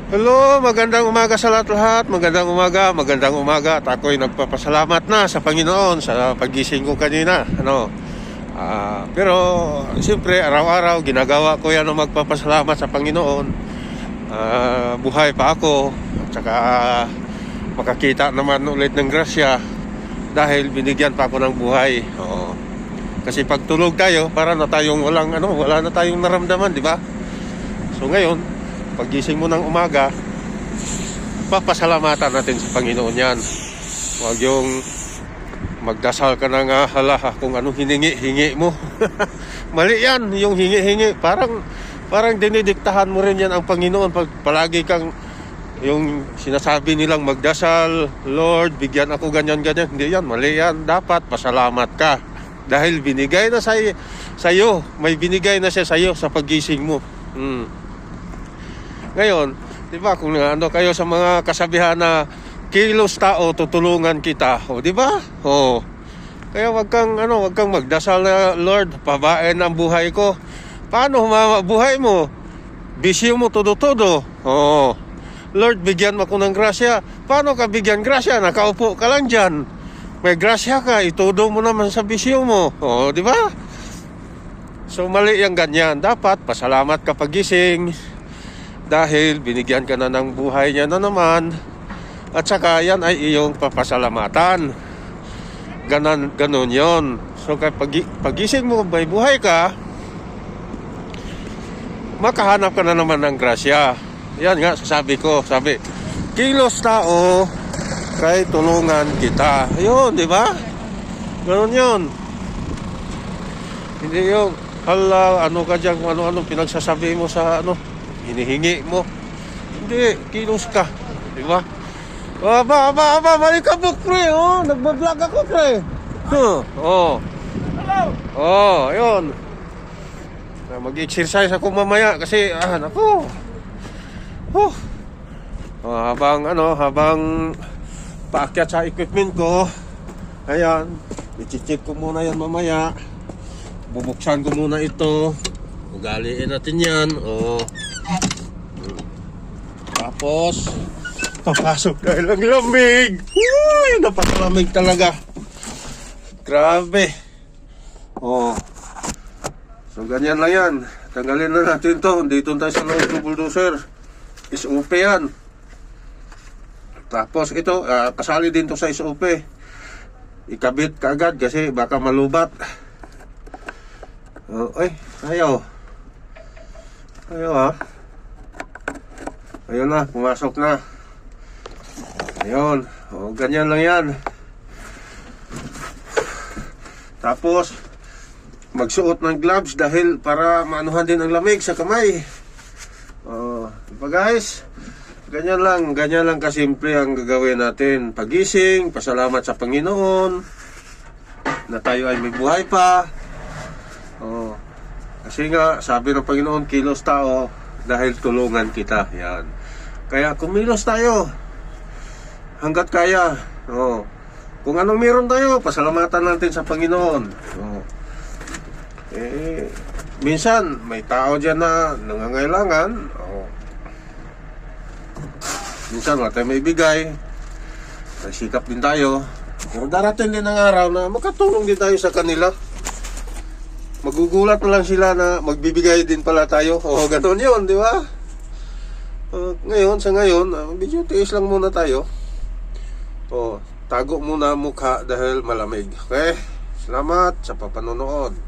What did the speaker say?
Hello, magandang umaga sa lahat-lahat. Magandang umaga. At ako'y nagpapasalamat na sa Panginoon sa pagising ko kanina. Pero siyempre araw-araw ginagawa ko yan ang magpapasalamat sa Panginoon. Buhay pa ako at saka makakita naman ulit ng grasya dahil binigyan pa ako ng buhay. Kasi pag tulog tayo, para na tayong wala na tayong naramdaman, di ba? So ngayon, pagising mo ng umaga, papasalamatan natin sa Panginoon yan. Huwag yung magdasal ka ng kung anong hiningi mo. Mali yan, yung hingi. Parang dinidiktahan mo rin yan ang Panginoon. Palagi kang yung sinasabi nilang magdasal, Lord, bigyan ako ganyan. Hindi yan, mali yan. Dapat pasalamat ka. Dahil binigay na sa'yo. May binigay na siya sa'yo sa pagising mo. Ngayon, di ba, kung kayo sa mga kasabihan na kilos tao, tutulungan kita. Di ba? Kaya wag kang magdasal na, Lord, pabain ang buhay ko. Paano buhay mo? Bisyo mo todo-todo. Lord, bigyan mo ako ng grasya. Paano ka bigyan grasya? Nakaupo ka lang dyan. May grasya ka, itudo mo naman sa bisyo mo. Di ba? So mali yung ganyan. Dapat pasalamat ka pagising dahil binigyan ka na ng buhay niya na naman. At saka yan ay iyong papasalamatan. Ganon yon. So pagising mo, may buhay ka, makahanap ka na naman ng grasya. Yan nga sabi, kilos tao, kay tulungan kita. Ayun, di ba? Ganon yun. Hindi yung ano ka dyan, kung ano pinagsasabi mo sa hinihingi mo. Hindi, kilos ka. Di ba? Malikabok, pre. Nagbablog ako, pre. Hello. Ayun. Mag-exercise ako mamaya kasi, habang paakyat sa equipment ko, ayan, i-check ko muna yan mamaya. Bubuksan ko muna ito. Ugaliin natin yan. Tapos papasok dahil ang lamig. Uy, napakalamig talaga. Grabe. So ganyan lang yan. Tanggalin na natin to. Dito tayo sa loob ng bulldozer. SOP yan. Tapos ito, kasali din to sa SOP. Ikabit kaagad kasi baka malubat. Ayaw ayun na, pumasok na. Ayun, ganyan lang yan. Tapos magsuot ng gloves dahil para maanuhan din ang lamig sa kamay. Diba guys, ganyan lang kasimple ang gagawin natin. Pagising, pasalamat sa Panginoon na tayo ay may buhay pa. Kasi nga, sabi ng Panginoon, kilos tao dahil tulungan kita. Yan. Kaya kumilos tayo hanggat kaya. Kung anong meron tayo, pasalamatan natin sa Panginoon. Minsan, may tao dyan na nangangailangan. Minsan, wala tayo may bigay. Sikap din tayo. Pero darating din ang araw na makatulong din tayo sa kanila. Magugulat na lang sila na magbibigay din pala tayo. Ganoon yun, di ba? Sa ngayon, medyo tiis lang muna tayo. Tago muna mukha dahil malamig. Okay? Salamat sa papanonood.